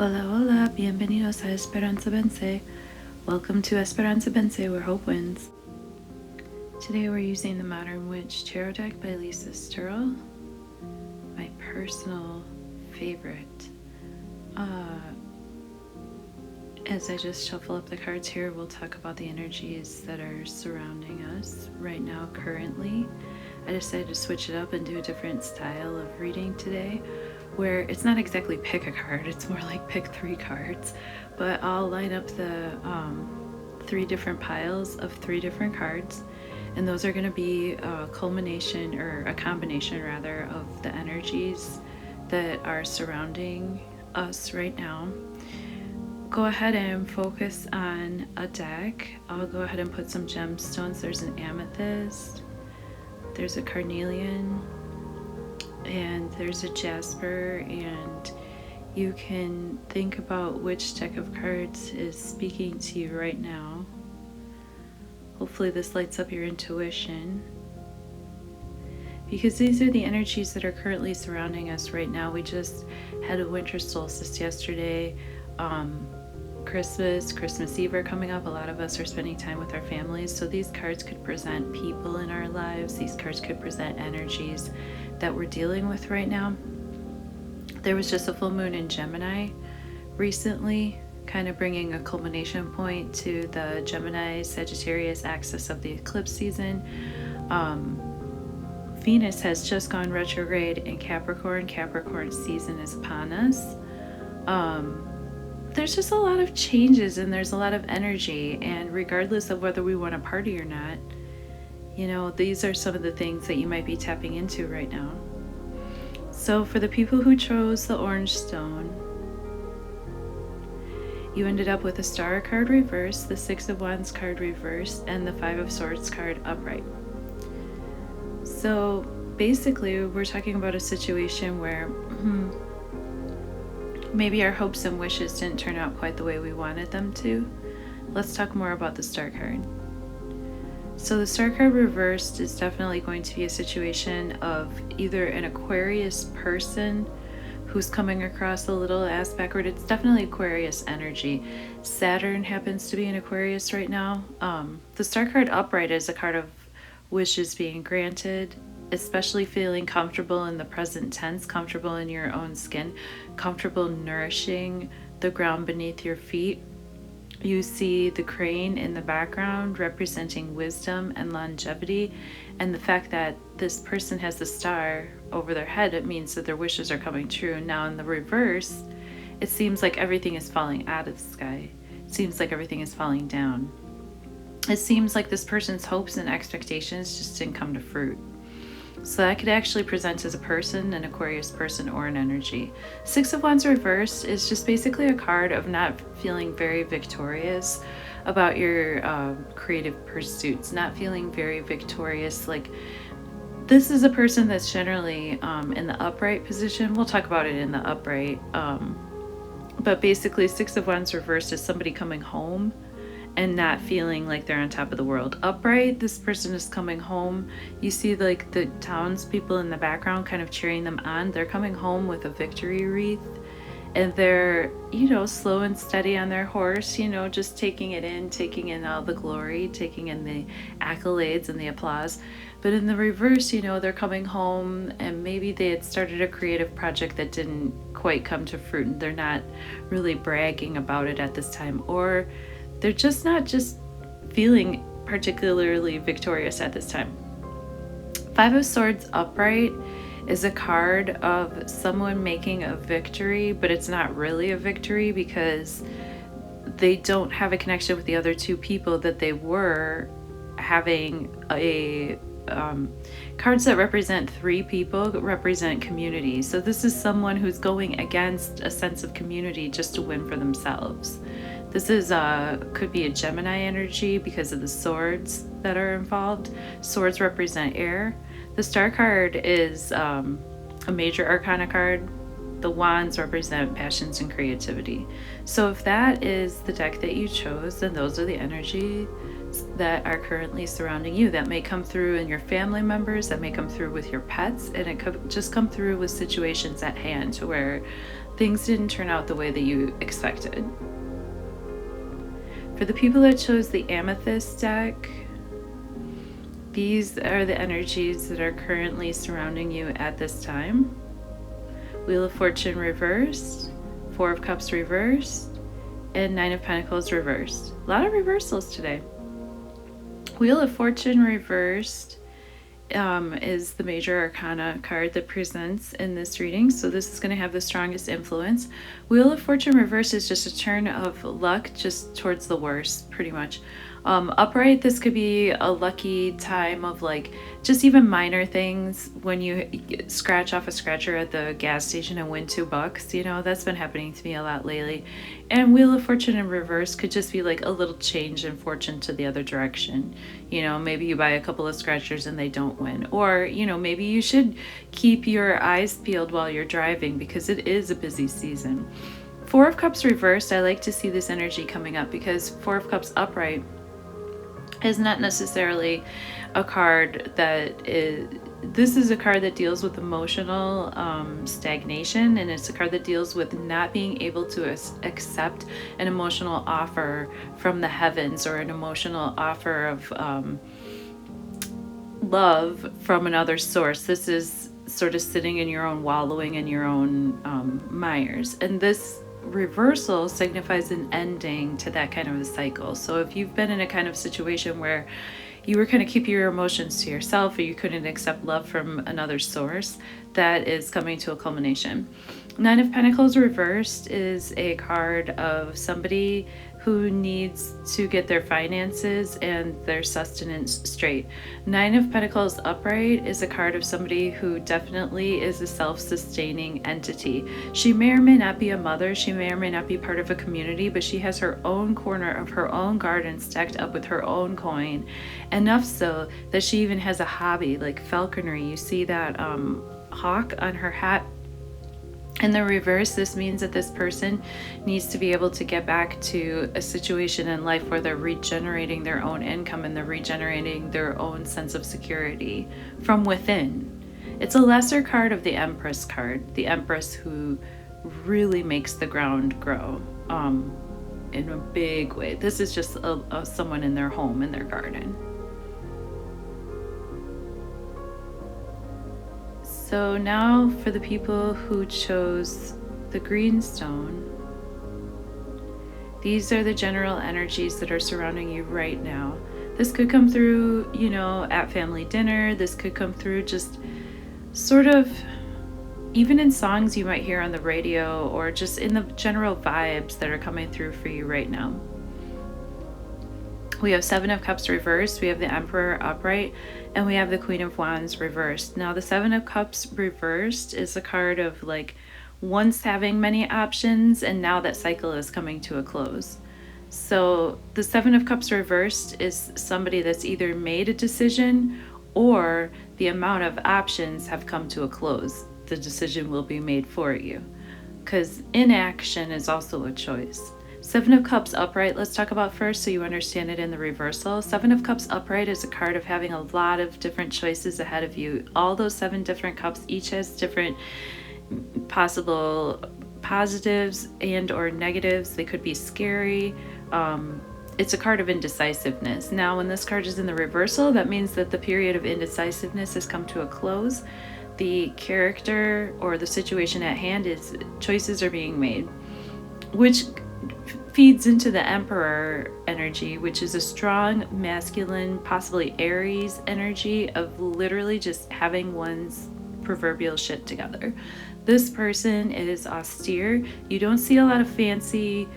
Hola, hola, bienvenidos a Esperanza Vence. Welcome to Esperanza Vence, where hope wins. Today we're using the Modern Witch Tarot deck by Lisa Sturrell, my personal favorite. As I just shuffle up the cards here, we'll talk about the energies that are surrounding us right now, currently. I decided to switch it up and do a different style of reading today, where it's not exactly pick a card, it's more like pick 3 cards, but I'll line up the 3 different piles of 3 different cards, and those are going to be a culmination, or a combination rather, of the energies that are surrounding us right now. Go ahead and focus on a deck. I'll go ahead and put some gemstones. There's an amethyst, there's a carnelian, and there's a jasper, and you can think about which deck of cards is speaking to you right now. Hopefully this lights up your intuition, because these are the energies that are currently surrounding us right now. We just had a winter solstice yesterday. Christmas Eve are coming up. A lot of us are spending time with our families, so these cards could present people in our lives. These cards could present energies that we're dealing with right now. There was just a full moon in Gemini recently, kind of bringing a culmination point to the Gemini Sagittarius axis of the eclipse season. Venus has just gone retrograde in Capricorn. Capricorn season is upon us. There's just a lot of changes, and there's a lot of energy, and regardless of whether we want to party or not, you know, these are some of the things that you might be tapping into right now. So for the people who chose the orange stone, you ended up with a Star card reversed, the 6 of Wands card reversed, and the 5 of Swords card upright. So basically we're talking about a situation where maybe our hopes and wishes didn't turn out quite the way we wanted them to. Let's talk more about the Star card. So the Star card reversed is definitely going to be a situation of either an Aquarius person who's coming across a little ass backward. It's definitely Aquarius energy. Saturn happens to be in Aquarius right now. The Star card upright is a card of wishes being granted, especially feeling comfortable in the present tense, comfortable in your own skin, comfortable nourishing the ground beneath your feet. You see the crane in the background representing wisdom and longevity, and the fact that this person has the star over their head, it means that their wishes are coming true. Now in the reverse, it seems like everything is falling out of the sky. It seems like everything is falling down. It seems like this person's hopes and expectations just didn't come to fruit. So that could actually present as a person, an Aquarius person, or an energy. 6 of Wands reversed is just basically a card of not feeling very victorious about your creative pursuits, not feeling very victorious. Like, this is a person that's generally in the upright position. We'll talk about it in the upright. But basically 6 of Wands reversed is somebody coming home and not feeling like they're on top of the world. Upright, this person is coming home. You see like the townspeople in the background kind of cheering them on. They're coming home with a victory wreath, and they're, you know, slow and steady on their horse, you know, just taking it in, taking in all the glory, taking in the accolades and the applause. But in the reverse, you know, they're coming home and maybe they had started a creative project that didn't quite come to fruit, and they're not really bragging about it at this time, or they're just not feeling particularly victorious at this time. 5 of Swords upright is a card of someone making a victory, but it's not really a victory because they don't have a connection with the other 2 people that they were having. A cards that represent 3 people represent community. So this is someone who's going against a sense of community just to win for themselves. This is could be a Gemini energy because of the swords that are involved. Swords represent air. The Star card is a major arcana card. The wands represent passions and creativity. So if that is the deck that you chose, then those are the energies that are currently surrounding you. That may come through in your family members, that may come through with your pets, and it could just come through with situations at hand where things didn't turn out the way that you expected. For the people that chose the Amethyst deck, these are the energies that are currently surrounding you at this time. Wheel of Fortune reversed, Four of Cups reversed, and Nine of Pentacles reversed. A lot of reversals today. Wheel of Fortune reversed is the major arcana card that presents in this reading, so this is going to have the strongest influence. Wheel of Fortune reversed is just a turn of luck, just towards the worst, pretty much. Upright, this could be a lucky time of like just even minor things, when you scratch off a scratcher at the gas station and win $2, you know, that's been happening to me a lot lately. And Wheel of Fortune in reverse could just be like a little change in fortune to the other direction. You know, maybe you buy a couple of scratchers and they don't win, or you know, maybe you should keep your eyes peeled while you're driving because it is a busy season. Four of Cups reversed, I like to see this energy coming up, because Four of Cups upright is not necessarily a card that is, this is a card that deals with emotional stagnation, and it's a card that deals with not being able to accept an emotional offer from the heavens, or an emotional offer of love from another source. This is sort of sitting in your own, wallowing in your own mires, and this reversal signifies an ending to that kind of a cycle. So if you've been in a kind of situation where you were kind of keeping your emotions to yourself, or you couldn't accept love from another source, that is coming to a culmination. Nine of Pentacles reversed is a card of somebody who needs to get their finances and their sustenance straight. Nine of Pentacles upright is a card of somebody who definitely is a self-sustaining entity. She may or may not be a mother, she may or may not be part of a community, but she has her own corner of her own garden stacked up with her own coin, enough so that she even has a hobby like falconry. You see that hawk on her hat. In the reverse, this means that this person needs to be able to get back to a situation in life where they're regenerating their own income and they're regenerating their own sense of security from within. It's a lesser card of the Empress card, the Empress who really makes the ground grow in a big way. This is just someone in their home, in their garden. So now for the people who chose the greenstone, these are the general energies that are surrounding you right now. This could come through, you know, at family dinner. This could come through just sort of even in songs you might hear on the radio, or just in the general vibes that are coming through for you right now. We have Seven of Cups reversed, we have the Emperor upright, and we have the Queen of Wands reversed. Now the Seven of Cups reversed is a card of like once having many options, and now that cycle is coming to a close. So the Seven of Cups reversed is somebody that's either made a decision, or the amount of options have come to a close. The decision will be made for you, because inaction is also a choice. Seven of Cups upright, let's talk about first so you understand it in the reversal. Seven of Cups upright is a card of having a lot of different choices ahead of you. All those seven different cups each has different possible positives and or negatives. They could be scary. It's a card of indecisiveness. Now when this card is in the reversal, that means that the period of indecisiveness has come to a close. The character or the situation at hand is choices are being made, which feeds into the Emperor energy, which is a strong masculine, possibly Aries energy of literally just having one's proverbial shit together. This person is austere. You don't see a lot of fancy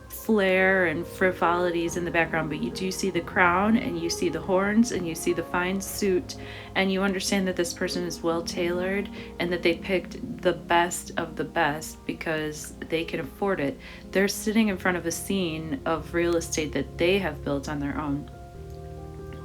flair and frivolities in the background, but you do see the crown, and you see the horns, and you see the fine suit, and you understand that this person is well tailored and that they picked the best of the best because they can afford it. They're sitting in front of a scene of real estate that they have built on their own.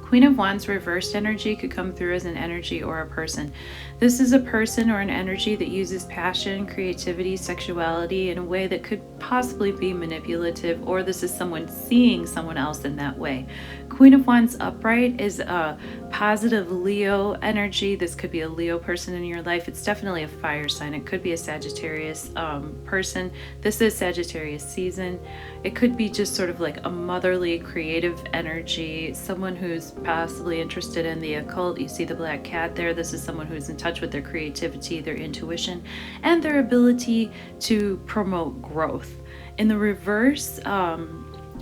Queen of Wands reversed energy could come through as an energy or a person. This is a person or an energy that uses passion, creativity, sexuality in a way that could possibly be manipulative, or this is someone seeing someone else in that way. Queen of Wands upright is a positive Leo energy. This could be a Leo person in your life. It's definitely a fire sign. It could be a Sagittarius person. This is Sagittarius season. It could be just sort of like a motherly, creative energy, someone who's possibly interested in the occult. You see the black cat there. This is someone who's in touch with their creativity, their intuition, and their ability to promote growth. In the reverse,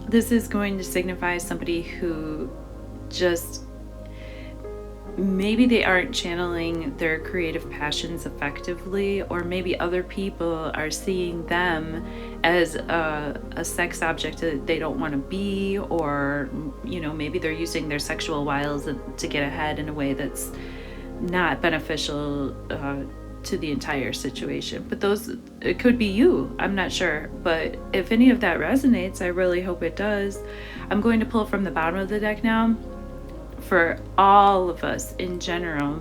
this is going to signify somebody who just maybe they aren't channeling their creative passions effectively, or maybe other people are seeing them as a sex object that they don't want to be, or maybe they're using their sexual wiles to get ahead in a way that's not beneficial to the entire situation. But it could be you, I'm not sure. But if any of that resonates, I really hope it does. I'm going to pull from the bottom of the deck now for all of us in general.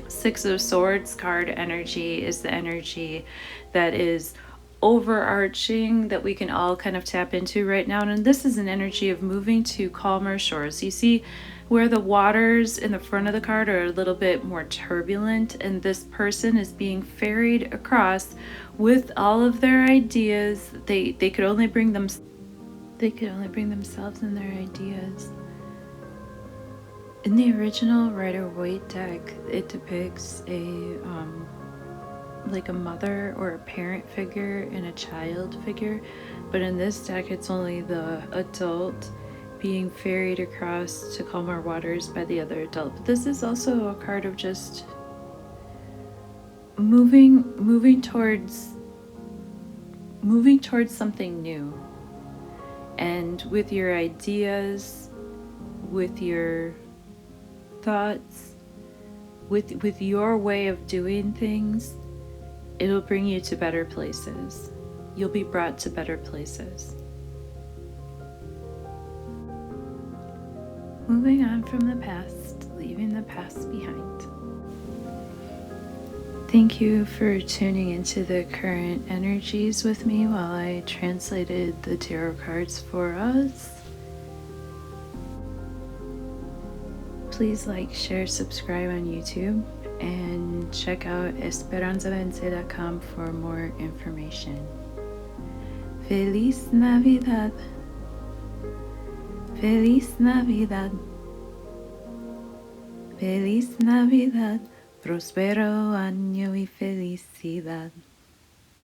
Six of Swords card energy is the energy that is overarching, that we can all kind of tap into right now. And this is an energy of moving to calmer shores. You see where the waters in the front of the card are a little bit more turbulent, and this person is being ferried across with all of their ideas. They could only bring themselves and their ideas. In the original Rider-Waite deck, it depicts like a mother or a parent figure and a child figure, but in this deck it's only the adult being ferried across to calmer waters by the other adult. But this is also a card of just moving towards something new, and with your ideas, with your thoughts, with your way of doing things, it'll bring you to better places. You'll be brought to better places. Moving on from the past, leaving the past behind. Thank you for tuning into the current energies with me while I translated the tarot cards for us. Please like, share, subscribe on YouTube, and check out esperanzavence.com for more information. Feliz Navidad. Feliz Navidad. Feliz Navidad. Prospero año y felicidad.